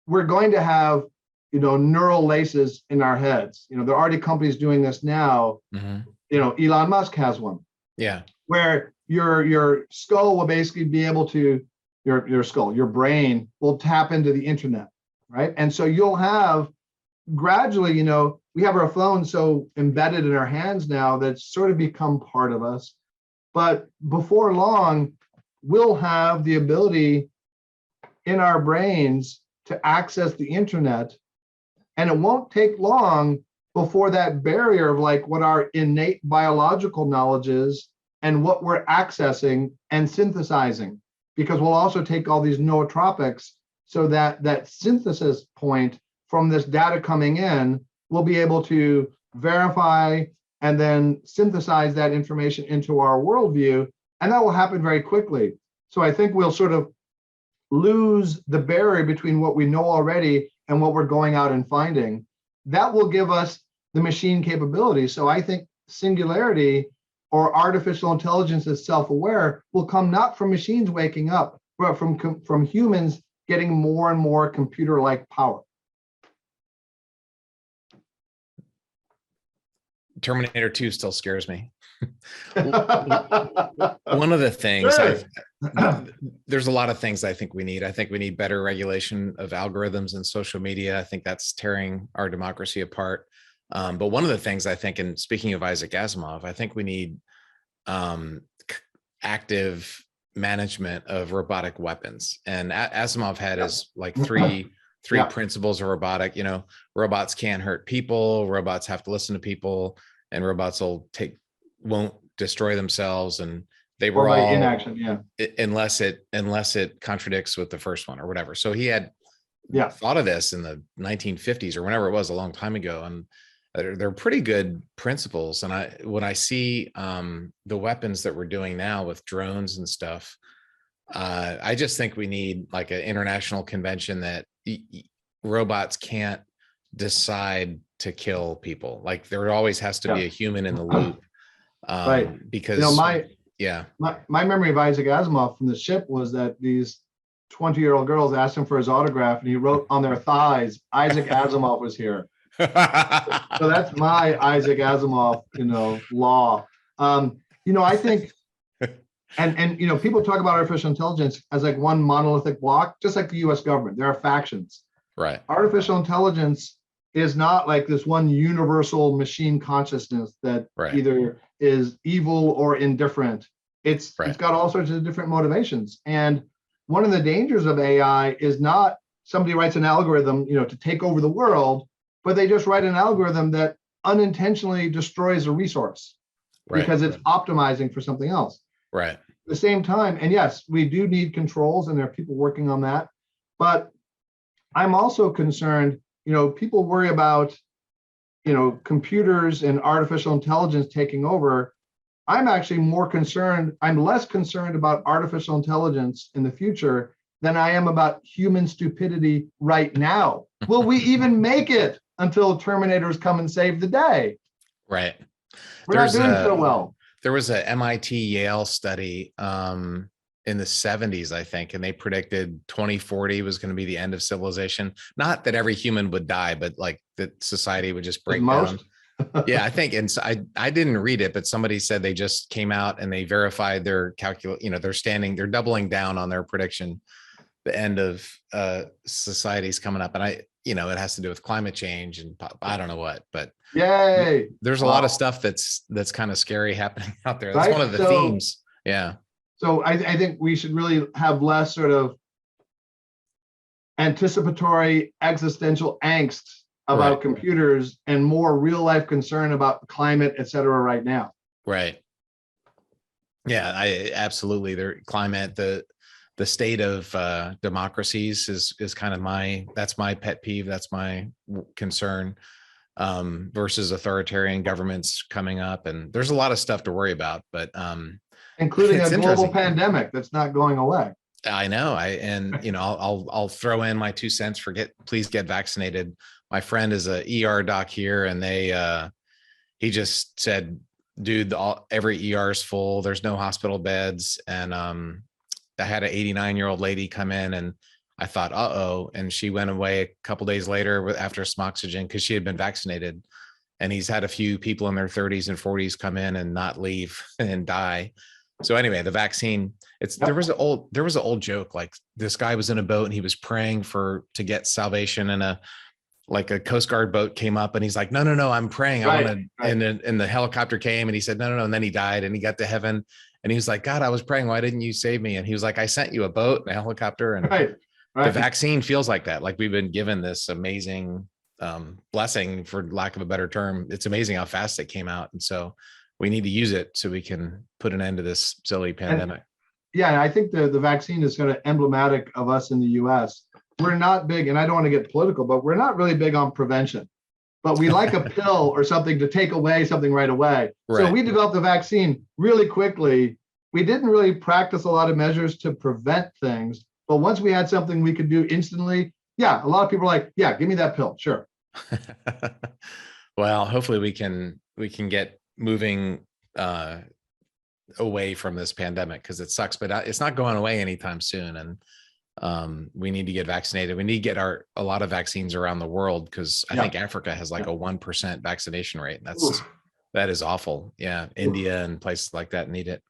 We're going to have, neural laces in our heads. There are already companies doing this now. Mm-hmm. Elon Musk has one. Yeah. Where your skull will basically be able to, your brain will tap into the internet, right? And so you'll have gradually, we have our phones so embedded in our hands now that it's sort of become part of us. But before long, we'll have the ability in our brains to access the internet. And it won't take long before that barrier of like what our innate biological knowledge is and what we're accessing and synthesizing, because we'll also take all these nootropics so that synthesis point from this data coming in, we'll be able to verify and then synthesize that information into our worldview. And that will happen very quickly. So I think we'll sort of lose the barrier between what we know already and what we're going out and finding. That will give us the machine capability. So I think singularity or artificial intelligence that's self-aware will come not from machines waking up, but from humans getting more and more computer-like power. Terminator 2 still scares me. One of the things there's a lot of things I think we need. I think we need better regulation of algorithms and social media. I think that's tearing our democracy apart. But one of the things I think, and speaking of Isaac Asimov, I think we need active management of robotic weapons. And Asimov had his like three principles of robotic. Robots can't hurt people, robots have to listen to people, and robots won't destroy themselves. And they were all inaction, unless it contradicts with the first one or whatever. So he had thought of this in the 1950s or whenever it was, a long time ago, and they're pretty good principles. And when I see the weapons that we're doing now with drones and stuff, I just think we need like an international convention that robots can't decide to kill people. Like there always has to be a human in the loop. Right. Because my memory of Isaac Asimov from the ship was that these 20-year-old girls asked him for his autograph, and he wrote on their thighs, "Isaac Asimov was here." So that's my Isaac Asimov, law. I think, and people talk about artificial intelligence as like one monolithic block, just like the U.S. government. There are factions. Right. Artificial intelligence is not like this one universal machine consciousness that either is evil or indifferent. It's got all sorts of different motivations. And one of the dangers of AI is not somebody writes an algorithm, to take over the world, but they just write an algorithm that unintentionally destroys a resource because it's optimizing for something else. Right. At the same time, and yes, we do need controls, and there are people working on that. But I'm also concerned, people worry about, computers and artificial intelligence taking over. I'm actually I'm less concerned about artificial intelligence in the future than I am about human stupidity right now. Will we even make it until Terminators come and save the day? Right. We're not doing so well. There was a MIT Yale study in the 70s, I think, and they predicted 2040 was going to be the end of civilization. Not that every human would die, but like that society would just break down. Yeah, I think, and so I didn't read it, but somebody said they just came out and they verified their they're doubling down on their prediction. The end of society's coming up, and it has to do with climate change and I don't know what, but yay, there's a lot of stuff that's kind of scary happening out there. That's one of the themes. Yeah. So I think we should really have less sort of anticipatory existential angst about computers and more real life concern about climate, et cetera, right now. Right. Yeah, I absolutely. Climate, the state of democracies is kind of that's my pet peeve. That's my concern versus authoritarian governments coming up. And there's a lot of stuff to worry about, but including a global pandemic that's not going away. I know. I'll throw in my 2 cents. Please get vaccinated. My friend is a ER doc here, and he just said, dude, every ER is full. There's no hospital beds. And I had an 89-year-old lady come in, and I thought, uh-oh. And she went away a couple days later after some oxygen because she had been vaccinated. And he's had a few people in their 30s and 40s come in and not leave and die. So anyway, the vaccine, there was an old joke, like this guy was in a boat and he was praying to get salvation, and a Coast Guard boat came up and he's like, no, I'm praying. And the helicopter came and he said, no. And then he died and he got to heaven and he was like, God, I was praying. Why didn't you save me? And he was like, I sent you a boat and a helicopter. And the vaccine feels like that. Like we've been given this amazing blessing, for lack of a better term. It's amazing how fast it came out. And so we need to use it so we can put an end to this silly pandemic. And I think the vaccine is kind of emblematic of us in the US. We're not big, and I don't want to get political, but we're not really big on prevention. But we like a pill or something to take away something right away. So we developed the vaccine really quickly. We didn't really practice a lot of measures to prevent things. But once we had something we could do instantly, a lot of people are like, give me that pill. Sure. Well, hopefully we can get moving away from this pandemic, because it sucks, but it's not going away anytime soon. And we need to get vaccinated. We need to get a lot of vaccines around the world, because I think Africa has like a 1% vaccination rate. That is awful. Yeah. India and places like that need it.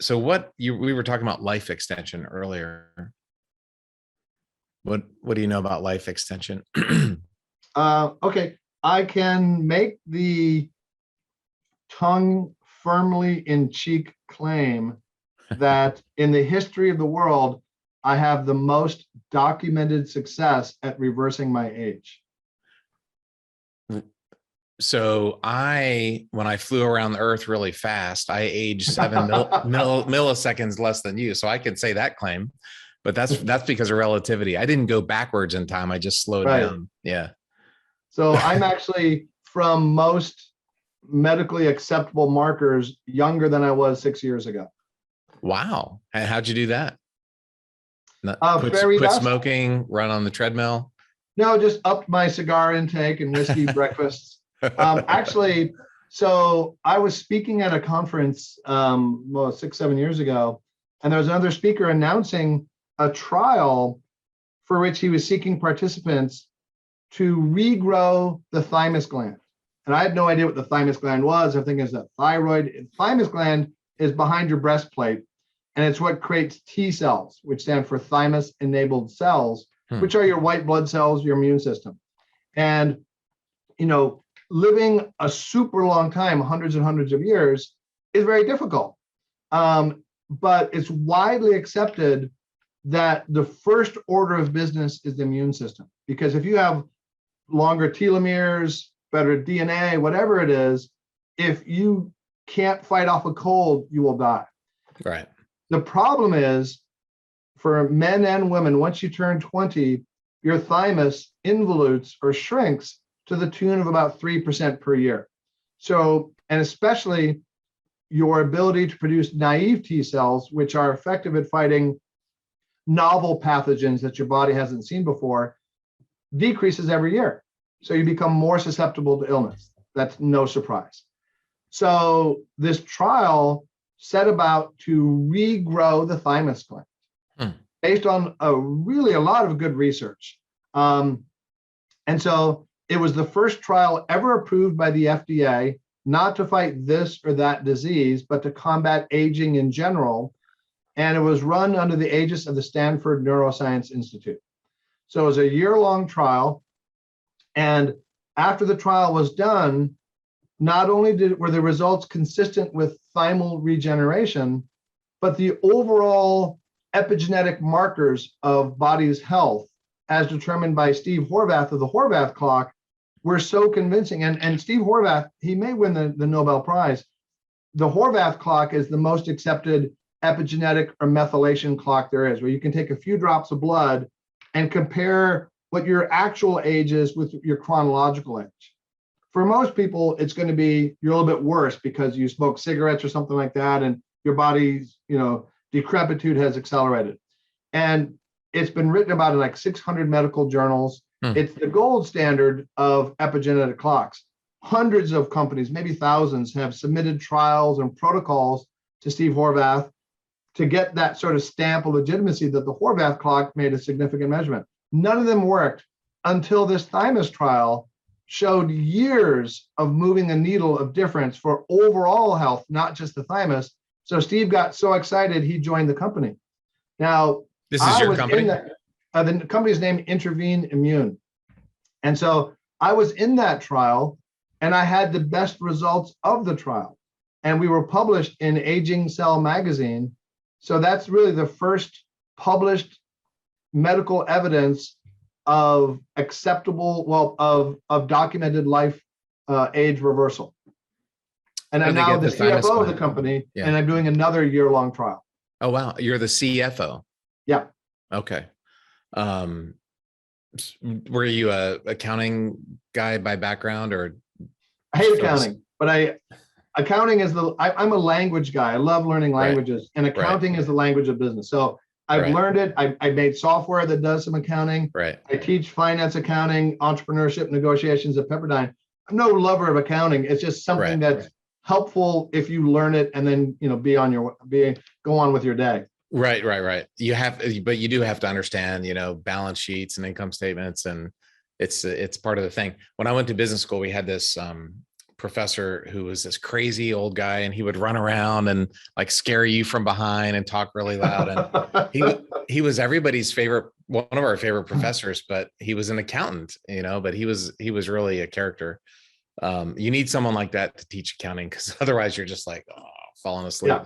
So we were talking about life extension earlier. What do you know about life extension? Okay. I can make the tongue firmly in cheek claim that in the history of the world, I have the most documented success at reversing my age. So when I flew around the earth really fast, I aged 7 milliseconds less than you. So I could say that claim, but that's because of relativity. I didn't go backwards in time. I just slowed down. Yeah. So I'm actually, from most medically acceptable markers, younger than I was 6 years ago. Wow. And how'd you do that? Quit smoking, run on the treadmill? No, just upped my cigar intake and whiskey breakfasts. Actually, so I was speaking at a conference 6-7 years ago, and there was another speaker announcing a trial for which he was seeking participants to regrow the thymus gland. And I had no idea what the thymus gland was. I think it's a thyroid. Thymus gland is behind your breastplate, and it's what creates T cells, which stand for thymus-enabled cells, which are your white blood cells, your immune system. And, living a super long time, hundreds and hundreds of years, is very difficult. But it's widely accepted that the first order of business is the immune system. Because if you have longer telomeres, better DNA, whatever it is, if you can't fight off a cold, you will die. Right. The problem is, for men and women, once you turn 20, your thymus involutes or shrinks to the tune of about 3% per year. So, and especially your ability to produce naive T cells, which are effective at fighting novel pathogens that your body hasn't seen before, decreases every year. So you become more susceptible to illness. That's no surprise. So this trial set about to regrow the thymus gland based on a lot of good research. And so it was the first trial ever approved by the FDA, not to fight this or that disease, but to combat aging in general. And it was run under the aegis of the Stanford Neuroscience Institute. So it was a year-long trial. And after the trial was done, not only were the results consistent with thymal regeneration, but the overall epigenetic markers of body's health, as determined by Steve Horvath of the Horvath clock, were so convincing. And Steve Horvath, he may win the Nobel Prize. The Horvath clock is the most accepted epigenetic or methylation clock there is, where you can take a few drops of blood and compare what your actual age is with your chronological age. For most people, it's going to be, you're a little bit worse because you smoke cigarettes or something like that, and your body's, decrepitude has accelerated. And it's been written about in like 600 medical journals. It's the gold standard of epigenetic clocks. Hundreds of companies, maybe thousands, have submitted trials and protocols to Steve Horvath to get that sort of stamp of legitimacy that the Horvath clock made a significant measurement. None of them worked until this thymus trial showed years of moving a needle of difference for overall health, not just the thymus. So Steve got so excited, he joined the company. Now, this is your company? The company's name Intervene Immune. And so I was in that trial, and I had the best results of the trial. And we were published in Aging Cell magazine. So that's really the first published medical evidence of acceptable, of documented life age reversal. And I'm now the CFO of the company, and I'm doing another year-long trial. Oh, wow. You're the CFO. Yeah. Okay. Were you a accounting guy by background, or? I hate accounting, but accounting is I'm a language guy. I love learning languages, and accounting is the language of business. So I've learned it. I made software that does some accounting. Right. I teach finance, accounting, entrepreneurship, negotiations at Pepperdine. I'm no lover of accounting. It's just something that's helpful if you learn it and then go on with your day. Right. But you do have to understand, balance sheets and income statements, and it's part of the thing. When I went to business school, we had this professor who was this crazy old guy, and he would run around and like scare you from behind and talk really loud. And he was everybody's favorite one of our favorite professors, but he was an accountant, but he was really a character. You need someone like that to teach accounting, because otherwise you're just like, falling asleep.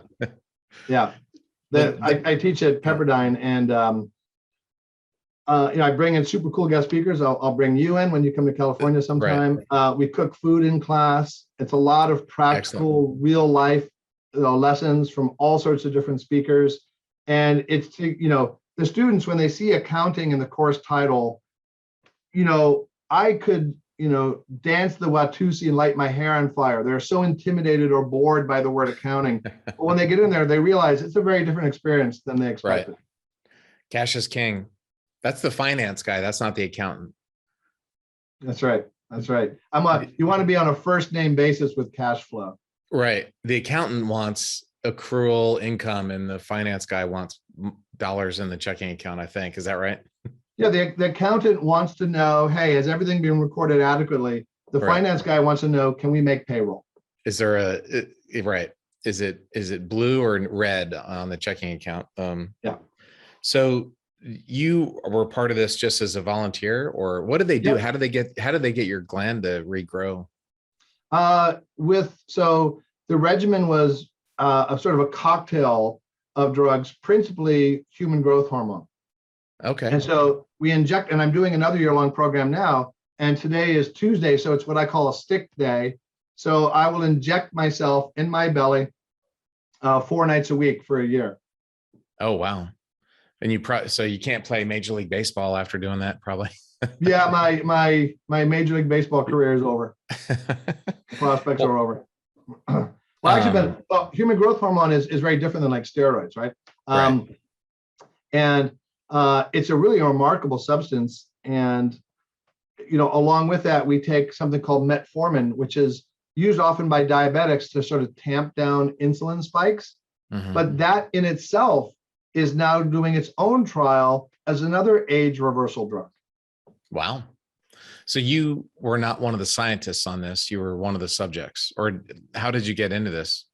Yeah. I teach at Pepperdine, and I bring in super cool guest speakers. I'll bring you in when you come to California sometime. Right. We cook food in class. It's a lot of practical, real life lessons from all sorts of different speakers. And it's, the students, when they see accounting in the course title, I could, dance the Watusi and light my hair on fire. They're so intimidated or bored by the word accounting. But when they get in there, they realize it's a very different experience than they expected. Right. Cash is king. That's the finance guy. That's not the accountant. That's right. You want to be on a first name basis with cash flow. Right. The accountant wants accrual income, and the finance guy wants dollars in the checking account, I think. Is that right? Yeah, the accountant wants to know, hey, has everything been recorded adequately? The finance guy wants to know, can we make payroll? Is there right? Is it blue or red on the checking account? Yeah. So you were part of this just as a volunteer, or what did they do? Yep. How did they get your gland to regrow? So the regimen was a sort of a cocktail of drugs, principally human growth hormone. Okay. And so we inject, and I'm doing another year-long program now, and today is Tuesday, so it's what I call a stick day. So I will inject myself in my belly 4 nights a week for a year. Oh, wow. And so you can't play Major League Baseball after doing that, probably. Yeah, my Major League Baseball career is over. The prospects are over. Well, actually, human growth hormone is very different than like steroids, right? Right. And it's a really remarkable substance. And, along with that, we take something called metformin, which is used often by diabetics to sort of tamp down insulin spikes. Mm-hmm. But that in itself is now doing its own trial as another age reversal drug. Wow. So you were not one of the scientists on this. You were one of the subjects. Or how did you get into this?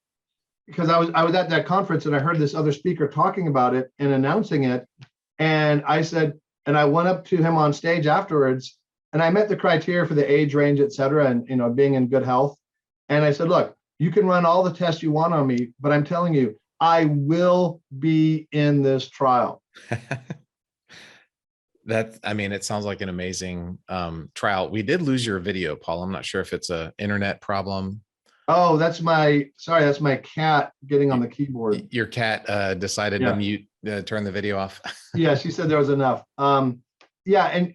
Because I was at that conference and I heard this other speaker talking about it and announcing it. And I said, and I went up to him on stage afterwards, and I met the criteria for the age range, et cetera, and being in good health. And I said, look, you can run all the tests you want on me, but I'm telling you, I will be in this trial. It sounds like an amazing trial. We did lose your video, Paul. I'm not sure if it's an internet problem. Oh, that's my cat getting on the keyboard. Your cat decided to mute, turn the video off. Yeah, she said there was enough. Yeah, and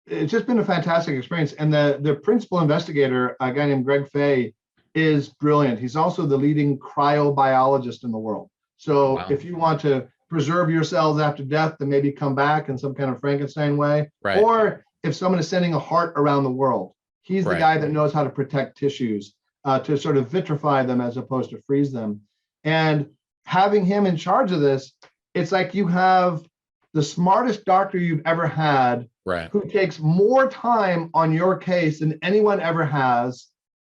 it's just been a fantastic experience. And the principal investigator, a guy named Greg Fay, is brilliant. He's also the leading cryobiologist in the world. So if you want to preserve your cells after death, then maybe come back in some kind of Frankenstein way. Right. Or if someone is sending a heart around the world, he's the guy that knows how to protect tissues, to sort of vitrify them as opposed to freeze them. And having him in charge of this, it's like you have the smartest doctor you've ever had, who takes more time on your case than anyone ever has,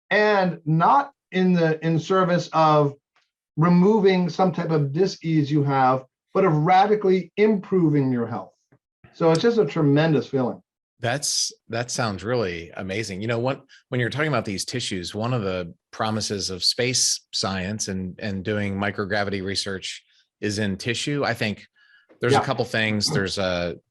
and not in service of removing some type of dis-ease you have, but of radically improving your health. So it's just a tremendous feeling. That sounds really amazing. When you're talking about these tissues, one of the promises of space science and doing microgravity research is in tissue. I think there's a couple things. There's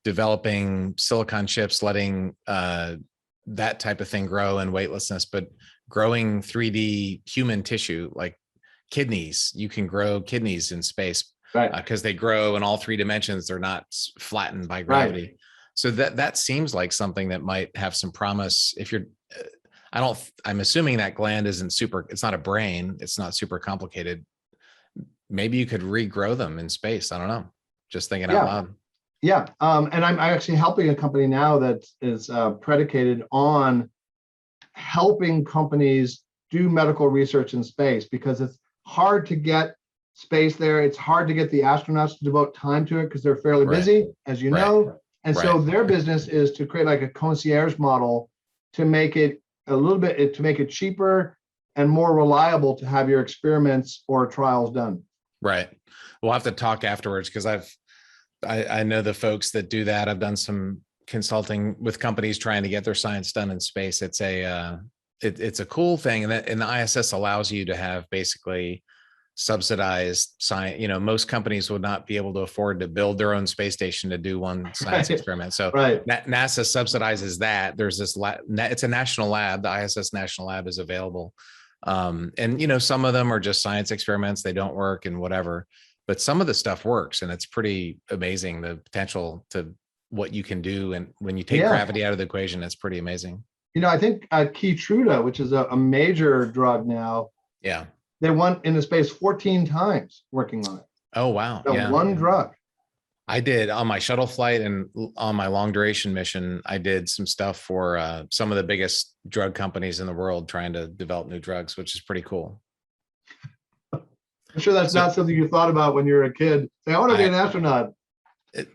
developing silicon chips, letting that type of thing grow in weightlessness, but growing 3D human tissue like kidneys, you can grow kidneys in space because they grow in all 3 dimensions. They're not flattened by gravity. Right. So that seems like something that might have some promise. If you're, I'm assuming that gland it's not a brain. It's not super complicated. Maybe you could regrow them in space. I don't know. Just thinking out loud. Yeah. And I'm actually helping a company now that is predicated on helping companies do medical research in space, because it's hard to get space there. It's hard to get the astronauts to devote time to it because they're fairly busy, as you know. And so their business is to create like a concierge model to make it to make it cheaper and more reliable to have your experiments or trials done. Right. We'll have to talk afterwards, because I know the folks that do that. I've done some consulting with companies trying to get their science done in space. It's it's a cool thing, and the ISS allows you to have basically subsidized science. Most companies would not be able to afford to build their own space station to do one science experiment. So NASA subsidizes that. There's this it's a national lab. The ISS National Lab is available. And some of them are just science experiments. They don't work and whatever, but some of the stuff works, and it's pretty amazing, the potential to what you can do. And when you take gravity out of the equation, it's pretty amazing. I think Keytruda, which is a major drug now. Yeah. They went into space 14 times working on it. Oh, wow. One drug. I did on my shuttle flight and on my long duration mission, I did some stuff for some of the biggest drug companies in the world trying to develop new drugs, which is pretty cool. I'm sure that's not something you thought about when you were a kid. Say, I want to be an astronaut.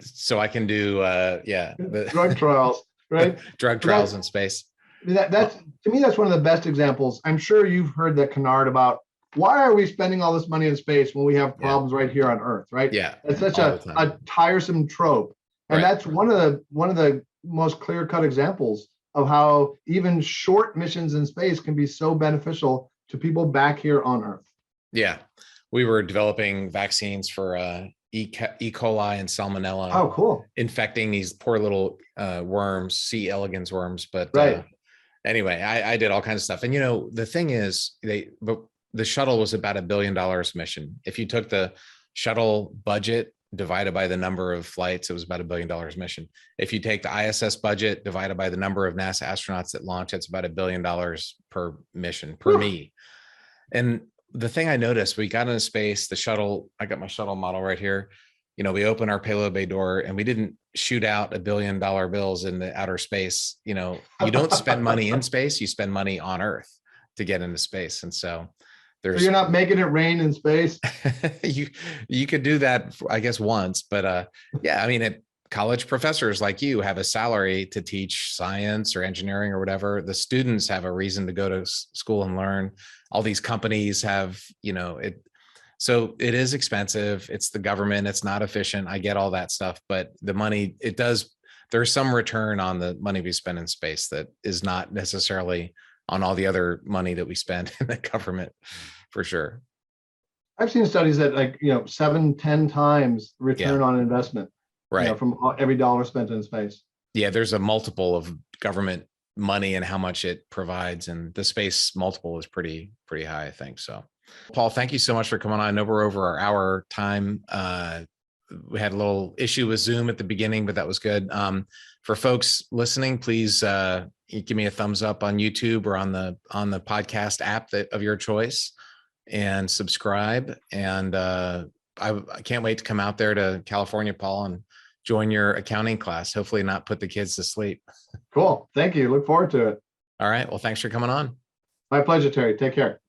So I can do, the drug trials, right? Drug trials in space. That's to me, that's one of the best examples. I'm sure you've heard that canard about why are we spending all this money in space when we have problems right here on Earth, right? Yeah. It's such a tiresome trope. And that's one of the most clear-cut examples of how even short missions in space can be so beneficial to people back here on Earth. Yeah. We were developing vaccines for E. coli and salmonella. Oh, cool. Infecting these poor little worms, C. elegans worms. But anyway, I did all kinds of stuff. And, the thing is, the shuttle was about $1 billion mission. If you took the shuttle budget divided by the number of flights, it was about $1 billion mission. If you take the ISS budget divided by the number of NASA astronauts that launch, it's about $1 billion per mission, per me. And the thing I noticed, we got into space, the shuttle, I got my shuttle model right here. We open our payload bay door and we didn't shoot out $1 billion bills in the outer space. You don't spend money in space, you spend money on Earth to get into space. And so you're not making it rain in space. you could do that, I guess, once, but college professors like you have a salary to teach science or engineering or whatever. The students have a reason to go to school and learn. All these companies have, it. So it is expensive. It's the government. It's not efficient. I get all that stuff, but the money, there's some return on the money we spend in space that is not necessarily on all the other money that we spend in the government, for sure. I've seen studies that 7-10 times return on investment, right, from every dollar spent in space. Yeah, there's a multiple of government money and how much it provides, and the space multiple is pretty high, I think. So, Paul, thank you so much for coming on. I know we're over our hour time. We had a little issue with Zoom at the beginning, but that was good. For folks listening, please give me a thumbs up on YouTube or on the podcast app of your choice, and subscribe. And I can't wait to come out there to California, Paul, and join your accounting class. Hopefully not put the kids to sleep. Cool. Thank you. Look forward to it. All right. Well, thanks for coming on. My pleasure, Terry. Take care.